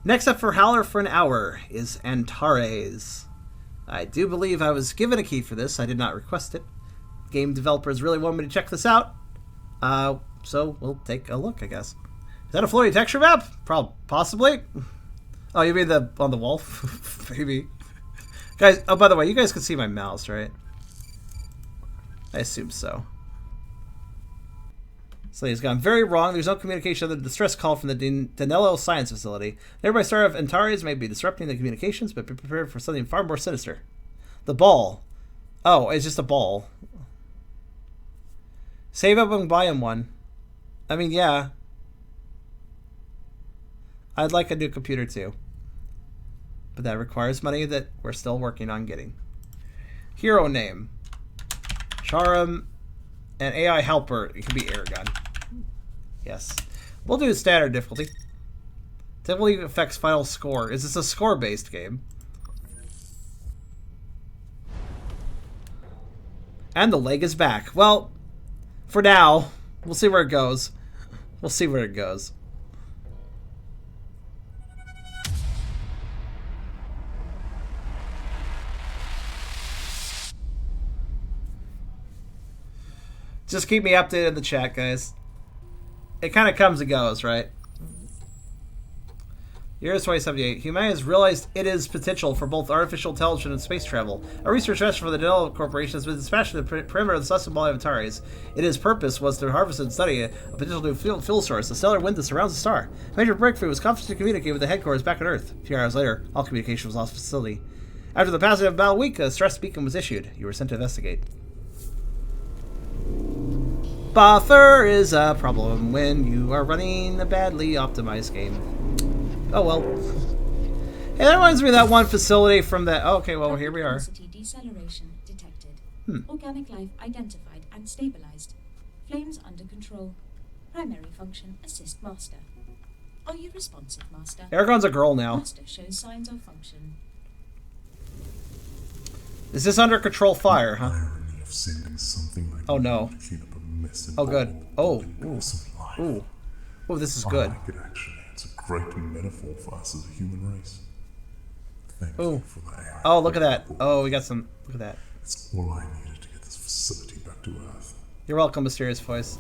Next up for Howler for an hour is Antares. I do believe I was given a key for this. I did not request it. Game developers really want me to check this out. So we'll take a look, I guess. Is that a floating texture map? Possibly. Oh, you mean the on the wall? Maybe. Guys, oh, by the way, you guys can see my mouse, right? I assume so. So he's gone very wrong. There's no communication other than the distress call from the Danilo Science Facility. The nearby star of Antares may be disrupting the communications, but be prepared for something far more sinister. The ball. Oh, it's just a ball. Save up and buy him one. I mean, yeah. I'd like a new computer too. But that requires money that we're still working on getting. Hero name. Charum. And AI helper. It could be Aragon. Yes. We'll do standard difficulty. Difficulty affects final score. Is this a score-based game? And the leg is back. Well, for now, we'll see where it goes. We'll see where it goes. Just keep me updated in the chat, guys. It kind of comes and goes, right? Year 2078. Humanity has realized it is potential for both artificial intelligence and space travel. A research vessel for the Danilo Corporation has been dispatched to the perimeter of the Celestial Body of Antares. Its purpose was to harvest and study a potential new fuel source, a stellar wind that surrounds the star. A major breakthrough was confidently communicated with the headquarters back on Earth. A few hours later, all communication was lost from the facility. After the passage of about a week, a stress beacon was issued. You were sent to investigate. Buffer is a problem when you are running a badly optimized game. Oh well. Hey, that reminds me of that one facility from that. Oh, okay, well, here we are. Deceleration detected. Organic life identified and stabilized. Flames under control. Primary function assist master. Are you responsive, master? Aragon's a girl now. Master shows signs of function. Is this under control fire, huh? Irony of sending something like oh no. To clean up a mess oh good. Oh. Ooh. Ooh. Oh, this is good. It actually, it's a great metaphor for us as a human race. Thank you for that. Oh, look at that. Oh, we got some. Look at that. It's all I needed to get this facility back to Earth. You're welcome, Mysterious Voice.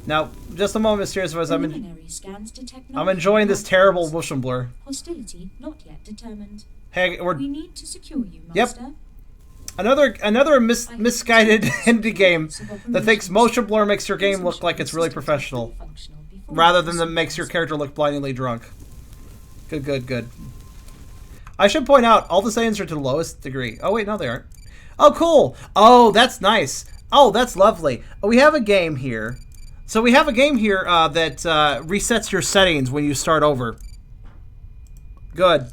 Now, just a moment, Mysterious Voice. I'm enjoying this terrible motion blur. Hostility not yet determined. Hey, we need to secure you, master. Yep. Another misguided indie game that thinks motion blur makes your game look like it's really professional, rather than that makes your character look blindingly drunk. Good. I should point out, all the settings are to the lowest degree. Oh wait, no they aren't. Oh cool. Oh, that's nice. Oh, that's lovely. We have a game here. So we have a game here that resets your settings when you start over. Good.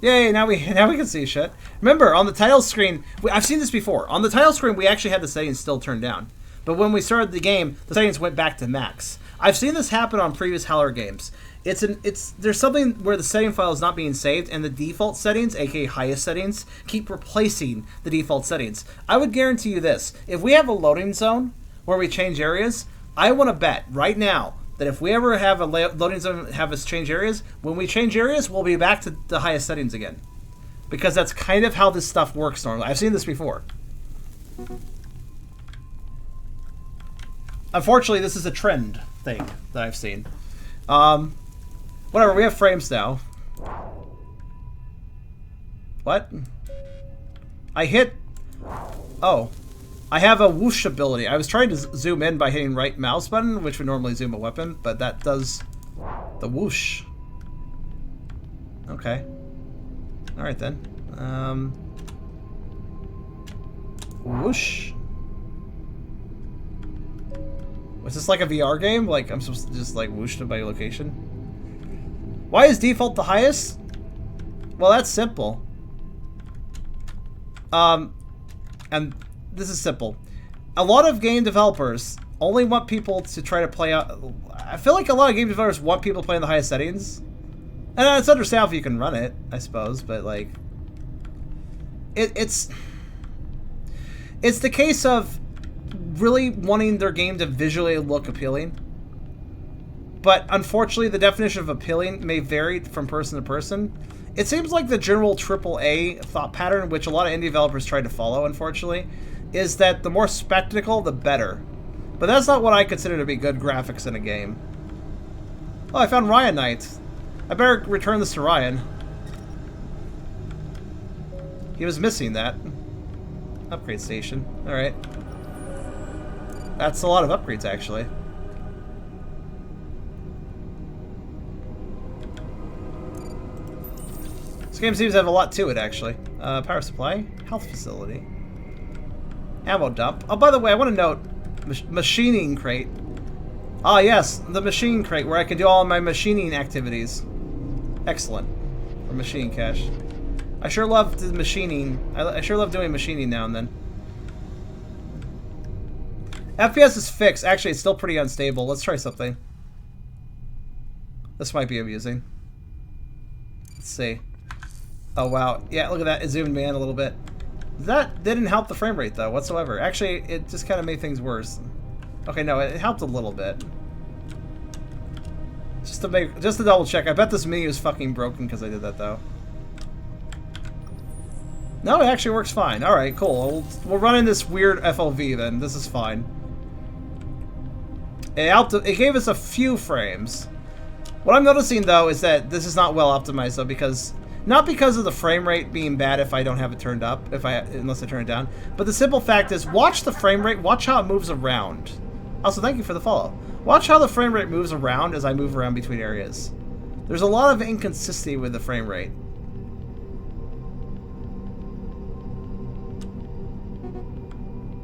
Yay, now we can see shit. Remember, on the title screen, I've seen this before. On the title screen, we actually had the settings still turned down. But when we started the game, the settings went back to max. I've seen this happen on previous Howler games. There's something where the setting file is not being saved, and the default settings, aka highest settings, keep replacing the default settings. I would guarantee you this. If we have a loading zone where we change areas, I want to bet right now that if we ever have a loading zone have us change areas, when we change areas, we'll be back to the highest settings again. Because that's kind of how this stuff works normally. I've seen this before. Unfortunately, this is a trend thing that I've seen. Whatever, we have frames now. What? I hit... Oh. I have a whoosh ability. I was trying to zoom in by hitting right mouse button, which would normally zoom a weapon, but that does the whoosh. Okay. Alright then. Whoosh. Was this like a VR game? Like I'm supposed to just like whoosh to my location? Why is default the highest? Well, that's simple. And this is simple. A lot of game developers only want people to try to play out. I feel like a lot of game developers want people to play in the highest settings. And it's understandable if you can run it, I suppose, but like it's the case of really wanting their game to visually look appealing. but unfortunately the definition of appealing may vary from person to person. It seems like the general AAA thought pattern, which a lot of indie developers try to follow, unfortunately, is that the more spectacle, the better. But that's not what I consider to be good graphics in a game. Oh, I found Ryan Knight. I better return this to Ryan. He was missing that. Upgrade station. Alright. That's a lot of upgrades, actually. This game seems to have a lot to it, actually. Power supply, health facility, ammo dump. Oh, by the way, I want to note, machining crate. Ah, yes, the machine crate, where I can do all of my machining activities. Excellent. For machine cache. I sure love the machining. I sure love doing machining now and then. FPS is fixed. Actually, it's still pretty unstable. Let's try something. This might be amusing. Let's see. Oh, wow. Yeah, look at that. It zoomed me in a little bit. That didn't help the frame rate, though, whatsoever. Actually, it just kind of made things worse. Okay, no, it helped a little bit. Just to double check. I bet this menu is fucking broken because I did that, though. No, it actually works fine. Alright, cool. We'll run in this weird FOV, then. This is fine. It gave us a few frames. What I'm noticing, though, is that this is not well optimized, though, because... Not because of the frame rate being bad if I don't have it turned up, unless I turn it down, but the simple fact is, watch the frame rate, watch how it moves around. Also, thank you for the follow. Watch how the frame rate moves around as I move around between areas. There's a lot of inconsistency with the frame rate.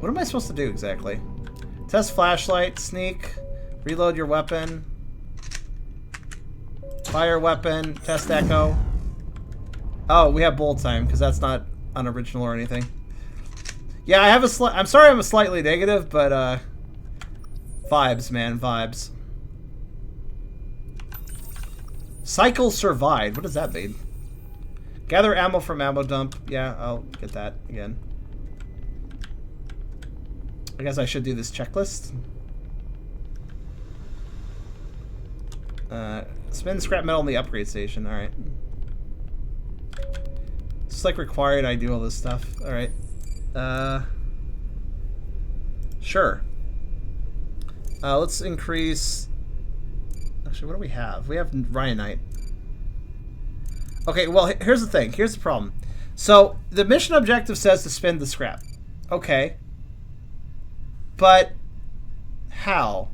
What am I supposed to do exactly? Test flashlight, sneak, reload your weapon, fire weapon, test echo. Oh, we have bold time, because that's not unoriginal or anything. Yeah, I have a I'm sorry I'm a slightly negative, but, vibes, man, vibes. Cycle survived. What does that mean? Gather ammo from ammo dump. Yeah, I'll get that again. I guess I should do this checklist. Spend scrap metal in the upgrade station. Alright. It's like required I do all this stuff. Alright. Sure. Let's increase... Actually, what do we have? We have Ryanite. Okay, well, here's the thing. Here's the problem. So, the mission objective says to spend the scrap. Okay. But... how?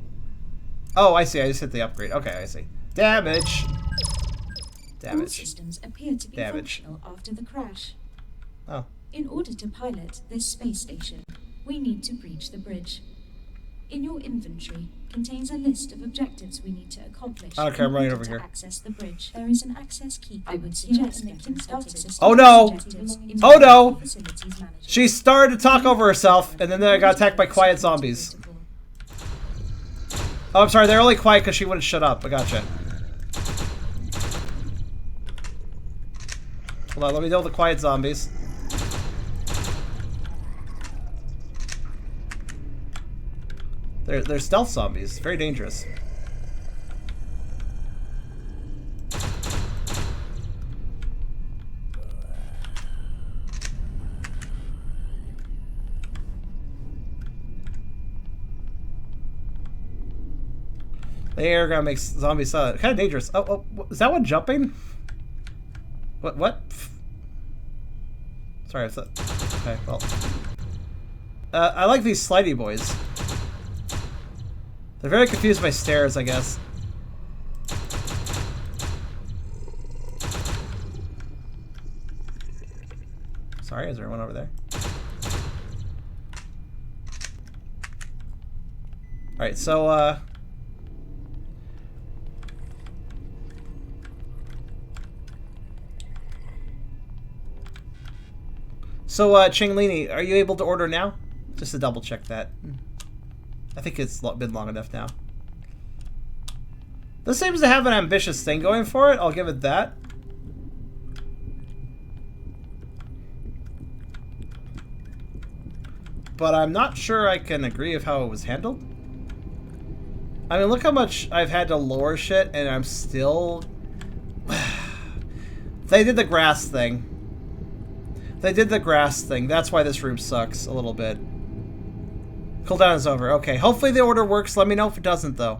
Oh, I see. I just hit the upgrade. Okay, I see. Damage. All systems appear to be functional after the crash. Oh. In order to pilot this space station, we need to breach the bridge. In your inventory contains a list of objectives we need to accomplish. Okay, I'm running over to here. Access the bridge. There is an access key. I would suggest getting started. Oh no! Oh no! She started to talk over herself, and then I got attacked by quiet zombies. Oh, I'm sorry. They're only quiet because she wouldn't shut up. I gotcha. Hold on, let me deal with the quiet zombies. They're stealth zombies. Very dangerous. The air gun makes zombies kind of dangerous. Oh, is that one jumping? What? Sorry, I thought... Okay, well... I like these slidey boys. They're very confused by stairs, I guess. Sorry, is there one over there? Alright, so, Chinglini, are you able to order now? Just to double check that. I think it's been long enough now. This seems to have an ambitious thing going for it. I'll give it that. But I'm not sure I can agree with how it was handled. I mean, look how much I've had to lower shit, and I'm still... They did the grass thing. They did the grass thing. That's why this room sucks a little bit. Cooldown is over. Okay, hopefully the order works. Let me know if it doesn't, though.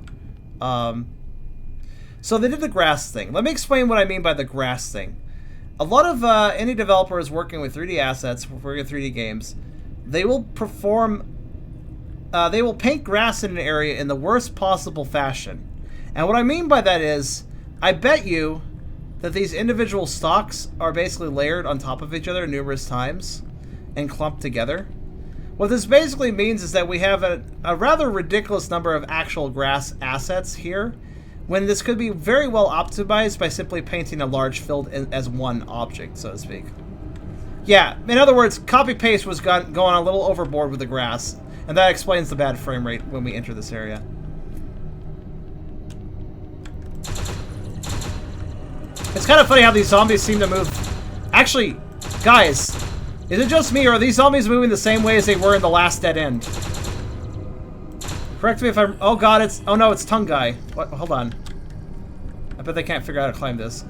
So they did the grass thing. Let me explain what I mean by the grass thing. A lot of indie developers working with 3D assets, working with 3D games, they will perform... they will paint grass in an area in the worst possible fashion. And what I mean by that is, I bet you that these individual stalks are basically layered on top of each other numerous times and clumped together. What this basically means is that we have a rather ridiculous number of actual grass assets here, when this could be very well optimized by simply painting a large field as one object, so to speak. Yeah, in other words, copy-paste was going a little overboard with the grass, and that explains the bad frame rate when we enter this area. It's kind of funny how these zombies seem to move. Actually, guys, is it just me, or are these zombies moving the same way as they were in the last dead end? Correct me if I'm... Oh god, it's... Oh no, it's Tongue Guy. What? Hold on. I bet they can't figure out how to climb this.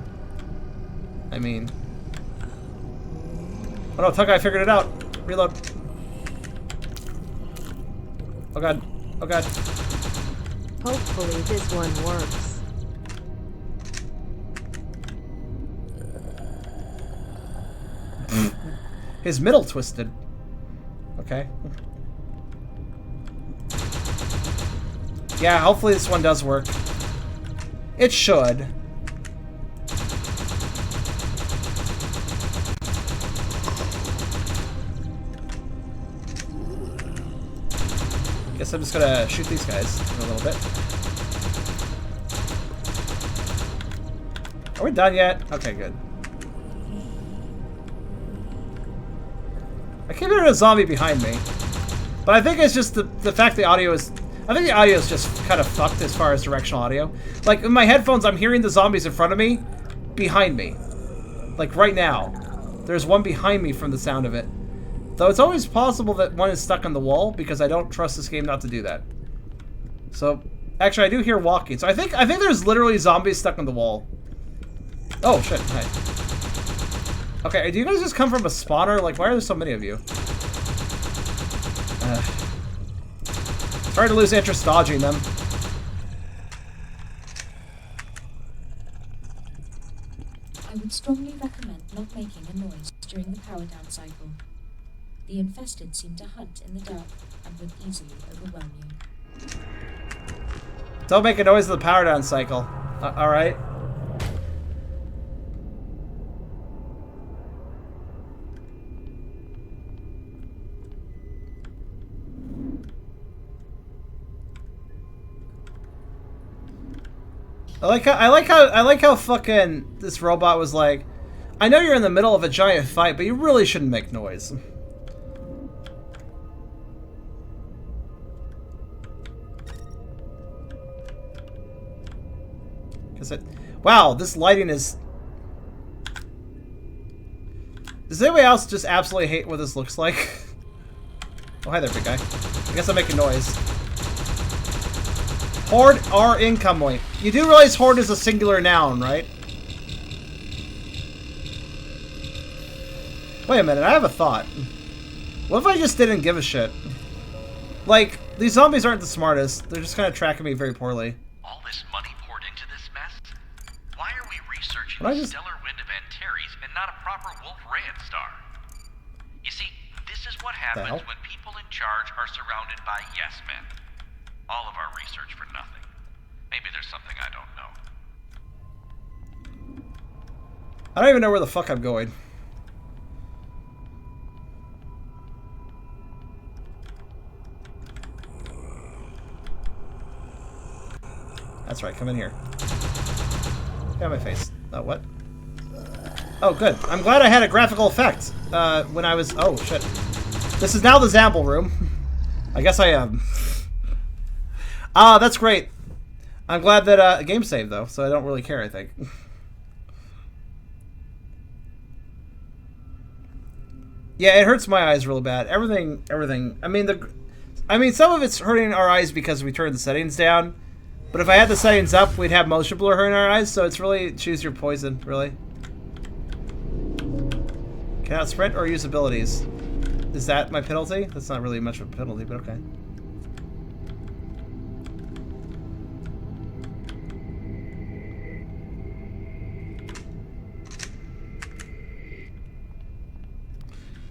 I mean... Oh no, Tongue Guy figured it out. Reload. Oh god. Oh god. Hopefully this one works. His middle twisted. Okay. Yeah, hopefully this one does work. It should. Guess I'm just gonna shoot these guys in a little bit. Are we done yet? Okay, good. I keep hearing a zombie behind me. But I think it's just the fact the audio is... I think the audio is just kind of fucked as far as directional audio. Like, in my headphones, I'm hearing the zombies in front of me, behind me. Like, right now. There's one behind me from the sound of it. Though it's always possible that one is stuck on the wall, because I don't trust this game not to do that. So, actually, I do hear walking. So I think there's literally zombies stuck on the wall. Oh, shit. Hi. Okay, do you guys just come from a spawner? Like, why are there so many of you? It's hard to lose interest dodging them. I would strongly recommend not making a noise during the power down cycle. The infested seem to hunt in the dark and would easily overwhelm you. Don't make a noise in the power down cycle. Alright. I like how fucking this robot was like, I know you're in the middle of a giant fight, but you really shouldn't make noise. Wow, this lighting is... Does anybody else just absolutely hate what this looks like? Oh, hi there, big guy. I guess I'm making noise. Horde are incoming. You do realize horde is a singular noun, right? Wait a minute, I have a thought. What if I just didn't give a shit? Like, these zombies aren't the smartest. They're just kind of tracking me very poorly. All this money poured into this mess? Why are we researching What the I just- stellar wind of Antares and not a proper Wolf-Rayet star? You see, this is what hell? happens when people in charge are surrounded by yes men. All of our research for nothing. Maybe there's something I don't know. I don't even know where the fuck I'm going. That's right, come in here. Get out of my face. Oh, what? Oh, good. I'm glad I had a graphical effect when I was... Oh, shit. This is now the Zamble room. I guess I am. Ah, that's great. I'm glad that game saved, though, so I don't really care, I think. Yeah, it hurts my eyes real bad. Everything. I mean, some of it's hurting our eyes because we turned the settings down. But if I had the settings up, we'd have motion blur in our eyes, so it's really choose your poison, really. Cannot sprint or use abilities. Is that my penalty? That's not really much of a penalty, but okay.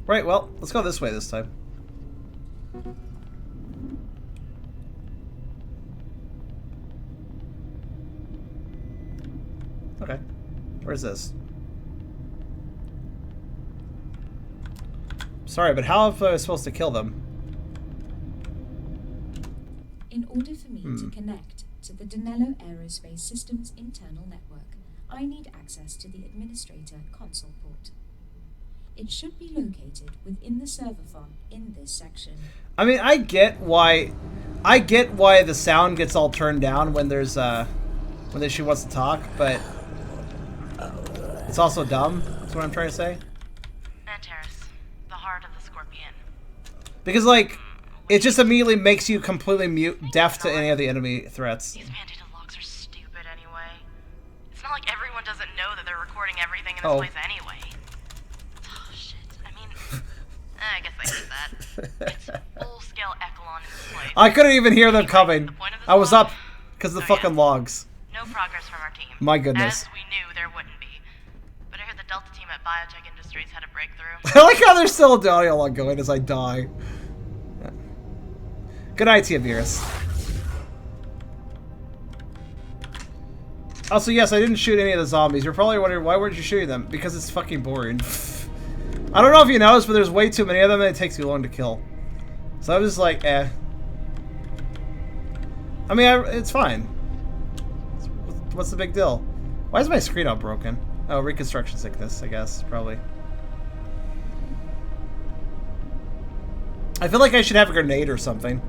Right, well, let's go this way this time. Okay. Where's this? Sorry, but how am I supposed to kill them? In order for me to connect to the Danello Aerospace Systems internal network, I need access to the administrator console port. It should be located within the server farm in this section. I mean, I get why the sound gets all turned down when there's when she wants to talk, but it's also dumb. That's what I'm trying to say. Antares, the heart of the Scorpion. Because like, it just immediately makes you completely deaf to any of the enemy threats. These mandated logs are stupid anyway. It's not like everyone doesn't know that they're recording everything in this place anyway. Oh shit, I mean, I guess I did that. It's full-scale echelon in this place. I couldn't even hear them coming. The point of this I was log- up because of the fucking logs. No progress from our team. My goodness. As we knew there wouldn't be. But I heard the Delta team at Biotech Industries had a breakthrough. I like how there's still a audio log going as I die. Good idea, Beerus. Also, yes, I didn't shoot any of the zombies. You're probably wondering, why weren't you shooting them? Because it's fucking boring. I don't know if you noticed, but there's way too many of them and it takes too long to kill. So I was just like, eh. I mean, it's fine. What's the big deal? Why is my screen all broken? Oh, reconstruction sickness, I guess, probably. I feel like I should have a grenade or something.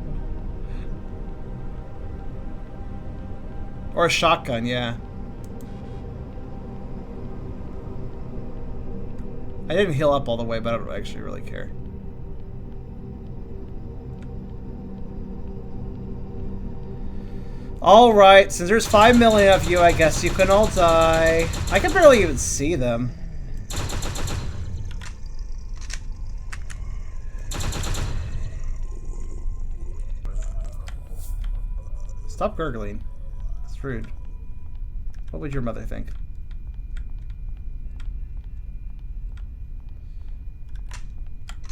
Or a shotgun, yeah. I didn't heal up all the way, but I don't actually really care. Alright, since there's 5 million of you, I guess you can all die. I can barely even see them. Stop gurgling. It's rude. What would your mother think?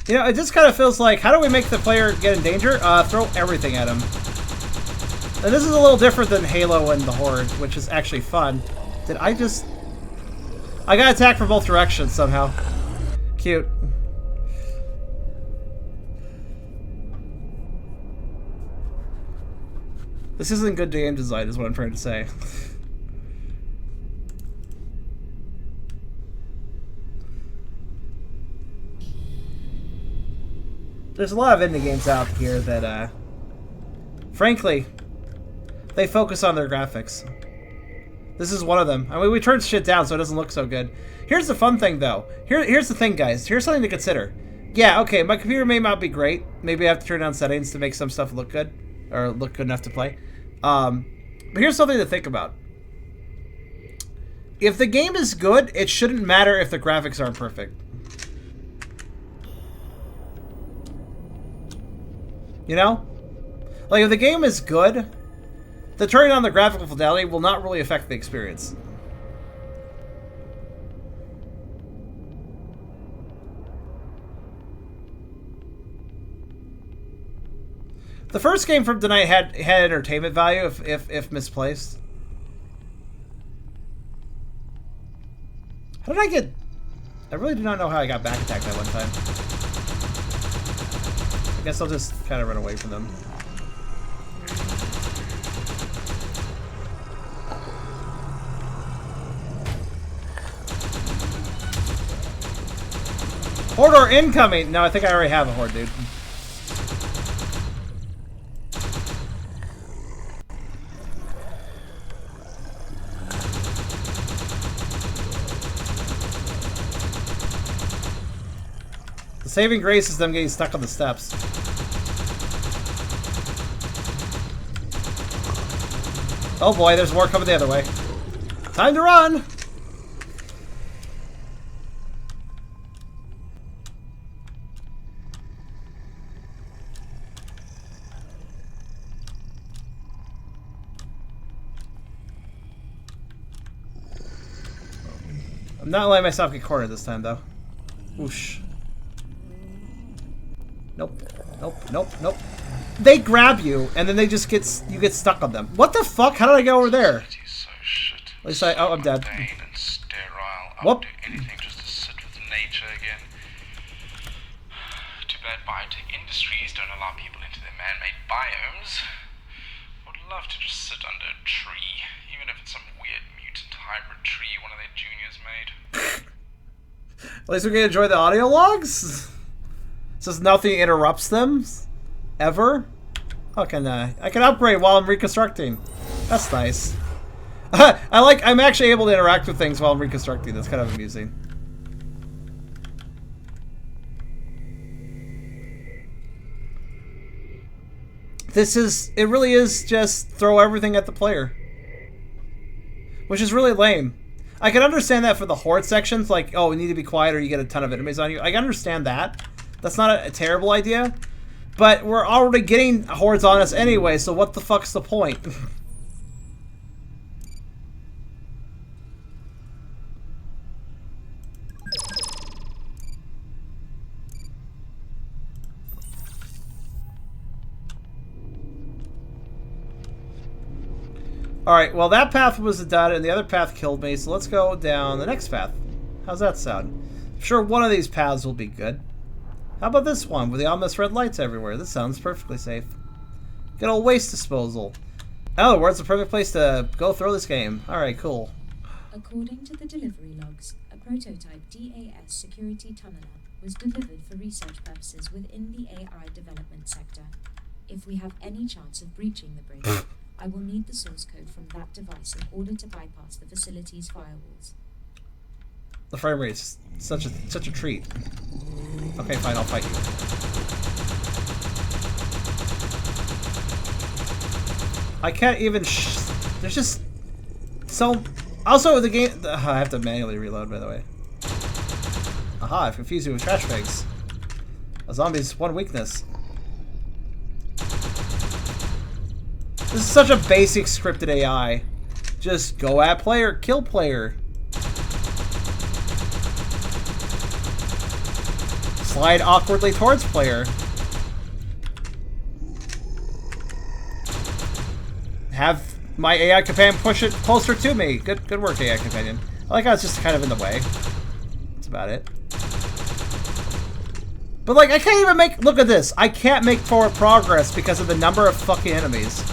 You know, it just kind of feels like, how do we make the player get in danger? Throw everything at him. And this is a little different than Halo and the Horde, which is actually fun. Did I just... I got attacked from both directions somehow. Cute. This isn't good game design, is what I'm trying to say. There's a lot of indie games out here that, frankly, they focus on their graphics. This is one of them. I mean, we turned shit down so it doesn't look so good. Here's the fun thing, though. Here's the thing, guys. Here's something to consider. Yeah, okay, my computer may not be great. Maybe I have to turn down settings to make some stuff look good. Or look good enough to play. But here's something to think about. If the game is good, it shouldn't matter if the graphics aren't perfect. You know? Like, if the game is good, the turning on the graphical fidelity will not really affect the experience. The first game from tonight had entertainment value if misplaced. How did I get... I really do not know how I got back attacked that one time. I guess I'll just kind of run away from them. Horde incoming! No, I think I already have a Horde, dude. The saving grace is them getting stuck on the steps. Oh boy, there's more coming the other way. Time to run! I'm not letting myself get cornered this time, though. Whoosh. Nope. Nope. Nope. Nope. They grab you, and then they just you get stuck on them. What the fuck? How did I get over there? So shit. At least oh, I'm dead. And sterile. Whoop. Do anything just to sit with nature again. Too bad biotech industries don't allow people into their man-made biomes. Would love to just sit under a tree, even if it's some weird mutant hybrid tree one of their juniors made. At least we can enjoy the audio logs. Says nothing interrupts them, ever. I can upgrade while I'm reconstructing. That's nice. I'm actually able to interact with things while I'm reconstructing. That's kind of amusing. It really is just throw everything at the player. Which is really lame. I can understand that for the horde sections, like, oh, we need to be quiet or you get a ton of enemies on you. I can understand that. That's not a terrible idea. But we're already getting hordes on us anyway, so what the fuck's the point? Alright, well that path was done and the other path killed me, so let's go down the next path. How's that sound? I'm sure one of these paths will be good. How about this one with the ominous red lights everywhere? This sounds perfectly safe. Good old waste disposal. In other words, the perfect place to go throw this game. Alright, cool. According to the delivery logs, a prototype DAS security tunneler was delivered for research purposes within the AI development sector. If we have any chance of breaching the bridge, I will need the source code from that device in order to bypass the facility's firewalls. The frame rate's such a treat. Okay, fine, I'll fight you. I can't even there's just so also the game I have to manually reload, by the way. Aha, I've confused you with trash bags. A zombie's one weakness. This is such a basic scripted AI. Just go at player, kill player. Slide awkwardly towards player. Have my AI companion push it closer to me. Good work, AI companion. I like how it's just kind of in the way. That's about it. But like, I can't even look at this. I can't make forward progress because of the number of fucking enemies.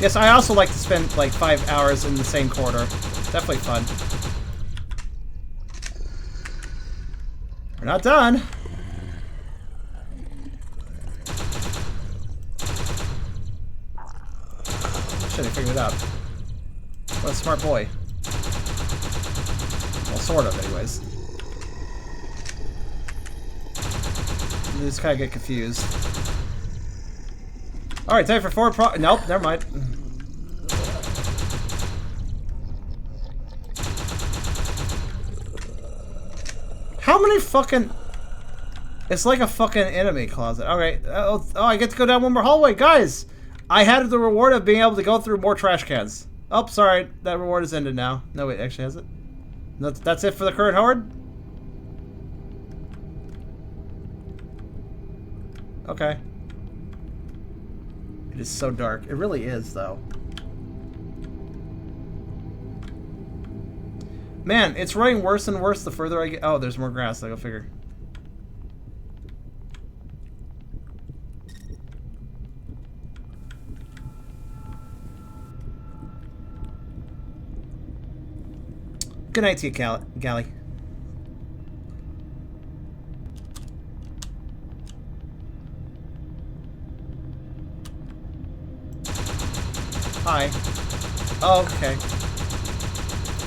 Yes, I also like to spend like 5 hours in the same corridor. Definitely fun. We're not done. Shit, I figured it out. What a smart boy. Well, sort of, anyways. You just kind of get confused. Alright, time for forward nope, never mind. How many fucking... It's like a fucking enemy closet. Alright, oh, I get to go down one more hallway. Guys, I had the reward of being able to go through more trash cans. Oh, sorry, that reward is ended now. No, wait, actually has it? That's it for the current horde? Okay. It is so dark. It really is, though. Man, it's running worse and worse the further I get. Oh, there's more grass. I go figure. Good night to you, Gally. Hi. Oh, okay.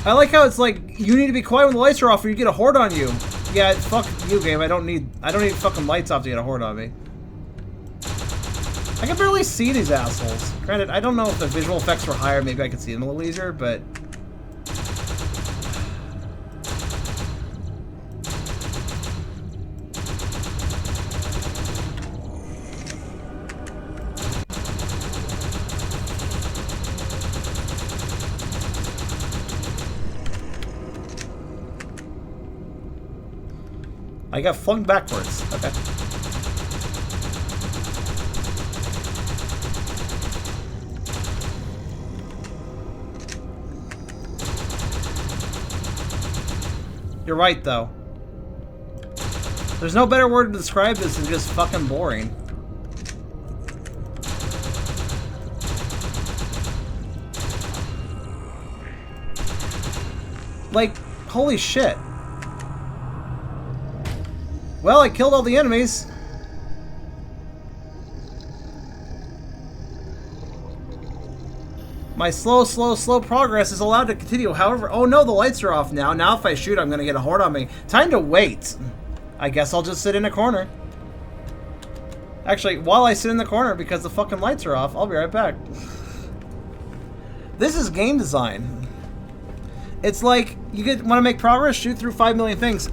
I like how it's like, you need to be quiet when the lights are off or you get a horde on you. Yeah, fuck you, game. I don't need fucking lights off to get a horde on me. I can barely see these assholes. Granted, I don't know if the visual effects were higher. Maybe I could see them a little easier, but... I got flung backwards. Okay. You're right, though. There's no better word to describe this than just fucking boring. Like, holy shit. Well, I killed all the enemies. My slow progress is allowed to continue. However, oh no, the lights are off now. Now if I shoot, I'm gonna get a horde on me. Time to wait. I guess I'll just sit in a corner. Actually, while I sit in the corner because the fucking lights are off, I'll be right back. This is game design. It's like, you want to make progress, shoot through 5 million things,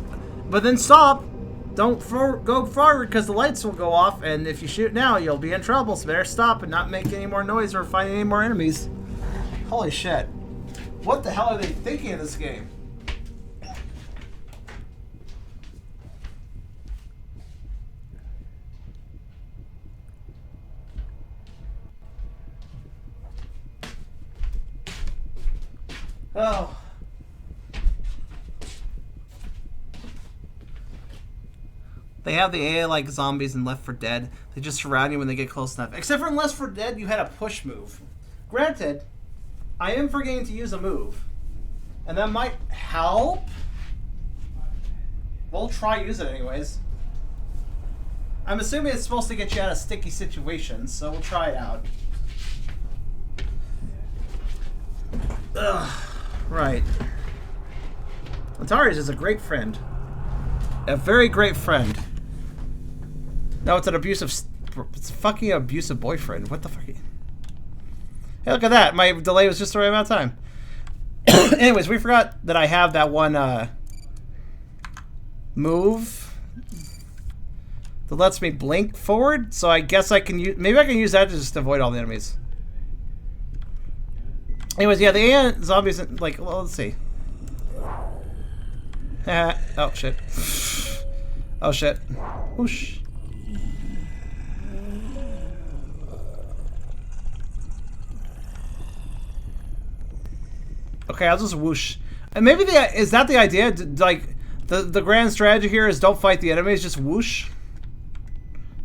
but then stop. Don't go forward because the lights will go off, and if you shoot now, you'll be in trouble. So better stop and not make any more noise or find any more enemies. Holy shit. What the hell are they thinking in this game? Oh. They have the AI like zombies in Left 4 Dead. They just surround you when they get close enough. Except for in Left 4 Dead, you had a push move. Granted, I am forgetting to use a move. And that might help. We'll try use it anyways. I'm assuming it's supposed to get you out of sticky situations, so we'll try it out. Ugh. Right. Antares is a great friend. A very great friend. No, it's an abusive... It's a fucking abusive boyfriend. What the fuck? Hey, look at that. My delay was just the right amount of time. Anyways, we forgot that I have that one move that lets me blink forward. So I guess I can use... Maybe I can use that to just avoid all the enemies. Anyways, yeah, the AI zombies... Like, well, let's see. Oh, shit. Oh, shit. Whoosh. Okay, I'll just whoosh. And maybe is that the idea? Like, the grand strategy here is don't fight the enemies, just whoosh?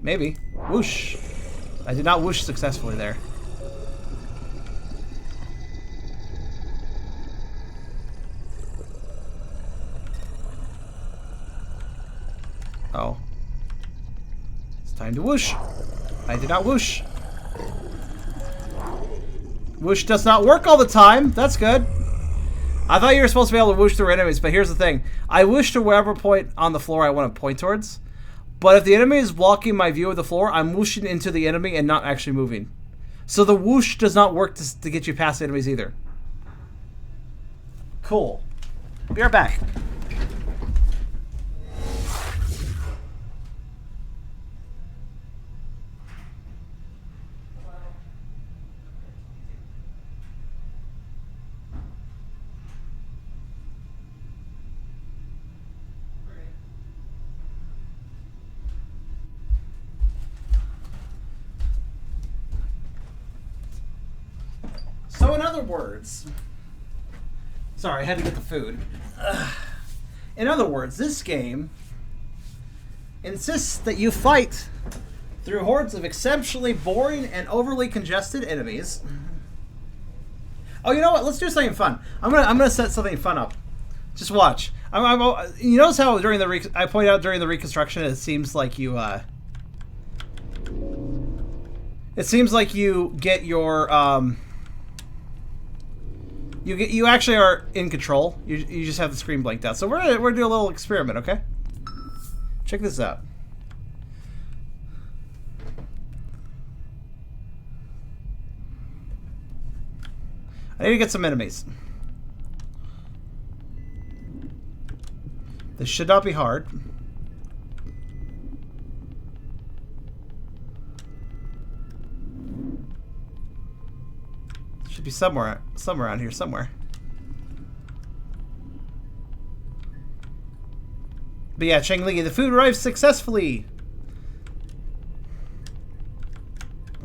Maybe. Whoosh. I did not whoosh successfully there. Oh. It's time to whoosh. I did not whoosh. Whoosh does not work all the time. That's good. I thought you were supposed to be able to whoosh through enemies, but here's the thing. I whoosh to wherever point on the floor I want to point towards. But if the enemy is blocking my view of the floor, I'm whooshing into the enemy and not actually moving. So the whoosh does not work to get you past the enemies either. Cool. Be right back. So in other words, sorry, I had to get the food. In other words, this game insists that you fight through hordes of exceptionally boring and overly congested enemies. Oh, you know what? Let's do something fun. I'm gonna set something fun up. Just watch. You notice how during the I pointed out during the reconstruction, it seems like you get your You actually are in control. You just have the screen blanked out. So we're gonna do a little experiment, okay? Check this out. I need to get some enemies. This should not be hard. Should be somewhere around here, somewhere. But yeah, Cheng Li, the food arrived successfully.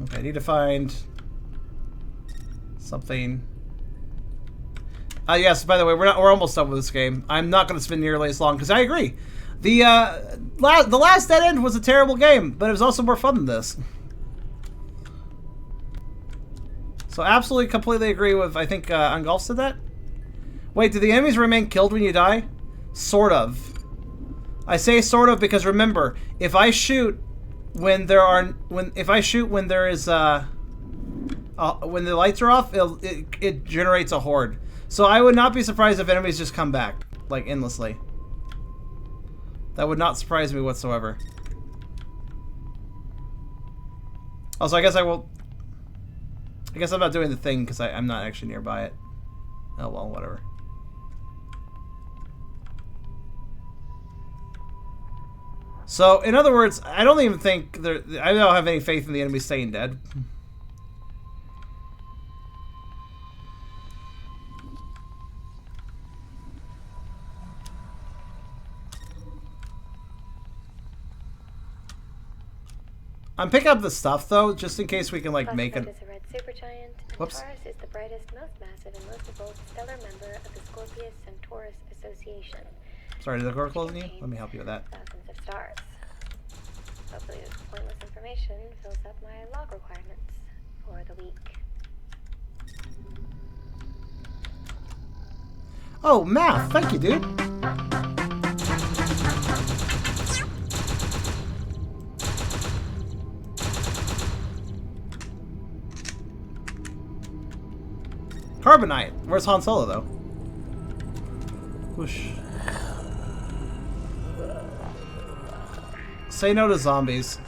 Okay, I need to find something. Yes, by the way, we're almost done with this game. I'm not going to spend nearly as long, because I agree. The last Dead End was a terrible game, but it was also more fun than this. So absolutely, completely agree with, I think, Ungolf said that? Wait, do the enemies remain killed when you die? Sort of. I say sort of because remember, if I shoot when there is, when the lights are off, it generates a horde. So I would not be surprised if enemies just come back, like, endlessly. That would not surprise me whatsoever. Also, I guess I'm not doing the thing because I'm not actually nearby it. Oh well, whatever. So, in other words, I don't even think I don't have any faith in the enemy staying dead. I'm picking up the stuff though, just in case we can like make it. Is a red supergiant. Antares is the brightest, most massive, and most evolved stellar member of the Scorpius Centaurus Association. Sorry, did the door close on you? Let me help you with that. Thousands of stars. Hopefully this pointless information fills up my log requirements for the week. Oh, math! Thank you, dude. Carbonite. Where's Han Solo, though? Whoosh. Say no to zombies.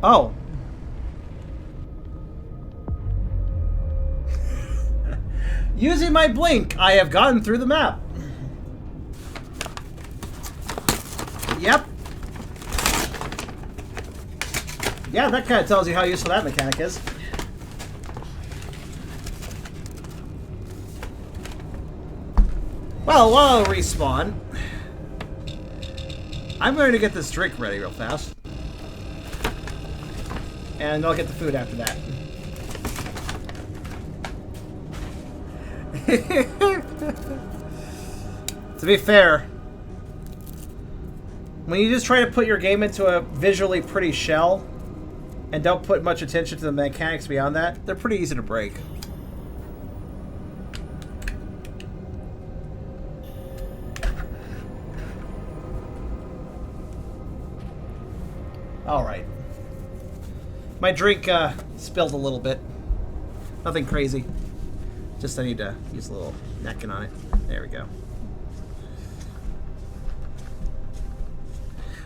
Oh. Using my blink, I have gotten through the map. Yep. Yeah, that kind of tells you how useful that mechanic is. Well, while I respawn, I'm going to get this drink ready real fast. And I'll get the food after that. To be fair, when you just try to put your game into a visually pretty shell and don't put much attention to the mechanics beyond that, they're pretty easy to break. Alright. My drink spilled a little bit. Nothing crazy. Just I need to use a little napkin on it. There we go.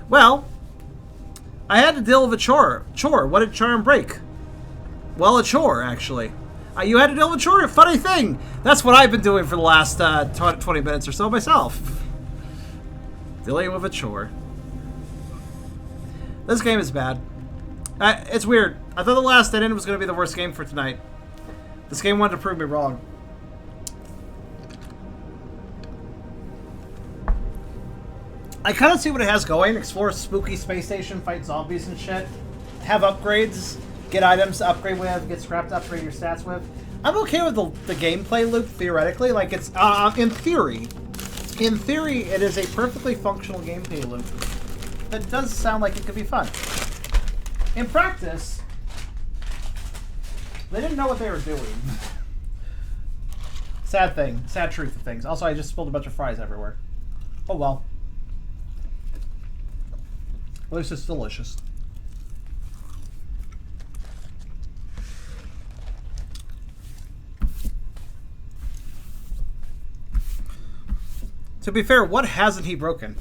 Well, I had to deal with a chore. What did charm break? Well, a chore, actually. You had to deal with a chore? Funny thing. That's what I've been doing for the last 20 minutes or so myself. Dealing with a chore. This game is bad. It's weird. I thought the last Dead End was going to be the worst game for tonight. This game wanted to prove me wrong. I kind of see what it has going. Explore a spooky space station, fight zombies and shit. Have upgrades, get items to upgrade with, get scrap to upgrade your stats with. I'm okay with the gameplay loop, theoretically. Like, it's, in theory. In theory, it is a perfectly functional gameplay loop. That does sound like it could be fun. In practice, they didn't know what they were doing. Sad thing. Sad truth of things. Also, I just spilled a bunch of fries everywhere. Oh well. At least it's delicious. To be fair, what hasn't he broken?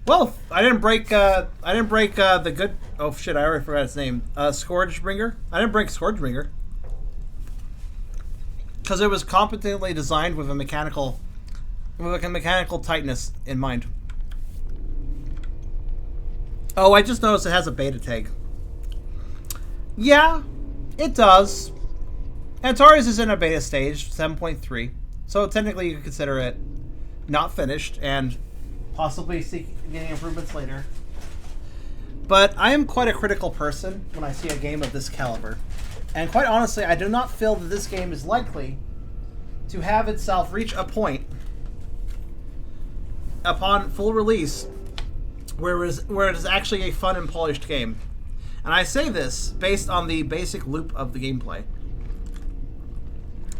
Well, I didn't break the good. Oh shit! I already forgot its name. Scourgebringer. I didn't break Scourgebringer because it was competently designed with a mechanical tightness in mind. Oh, I just noticed it has a beta tag. Yeah, it does. Antares is in a beta stage, 7.3, so technically you could consider it not finished and possibly getting improvements later. But I am quite a critical person when I see a game of this caliber. And quite honestly, I do not feel that this game is likely to have itself reach a point upon full release where it is actually a fun and polished game. And I say this based on the basic loop of the gameplay.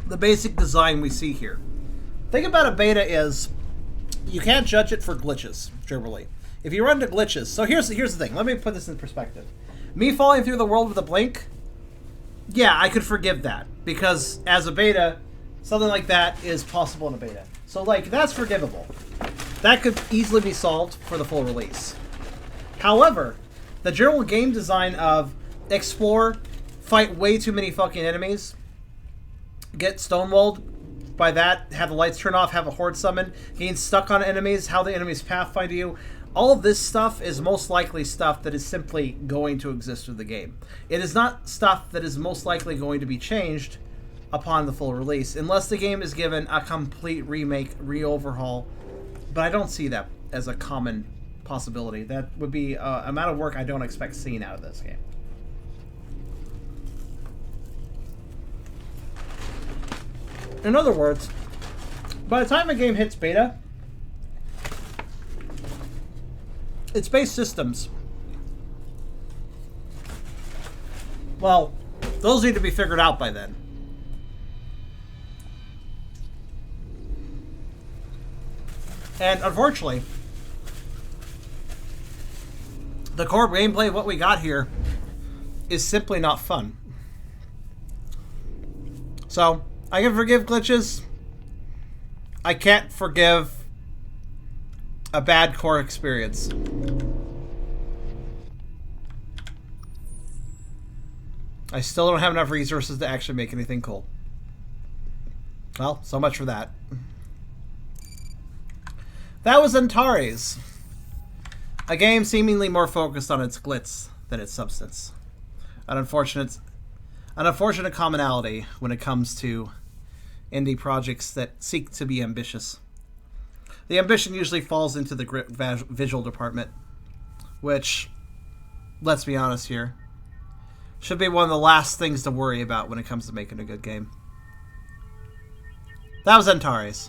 The basic design we see here. The thing about a beta is you can't judge it for glitches, generally. If you run into glitches... So here's the thing. Let me put this in perspective. Me falling through the world with a blink, yeah, I could forgive that. Because as a beta, something like that is possible in a beta. So, like, that's forgivable. That could easily be solved for the full release. However, the general game design of explore, fight way too many fucking enemies, get stonewalled, by that, have the lights turn off, have a horde summon, getting stuck on enemies, how the enemies pathfind you. All of this stuff is most likely stuff that is simply going to exist with the game. It is not stuff that is most likely going to be changed upon the full release, unless the game is given a complete remake, re-overhaul. But I don't see that as a common possibility. That would be an amount of work I don't expect seeing out of this game. In other words, by the time a game hits beta, its base systems, well, those need to be figured out by then. And unfortunately, the core gameplay of what we got here is simply not fun. So, I can forgive glitches. I can't forgive a bad core experience. I still don't have enough resources to actually make anything cool. Well, so much for that. That was Antares. A game seemingly more focused on its glitz than its substance. An unfortunate commonality when it comes to indie projects that seek to be ambitious. The ambition usually falls into the visual department, which, let's be honest here, should be one of the last things to worry about when it comes to making a good game. That was Antares.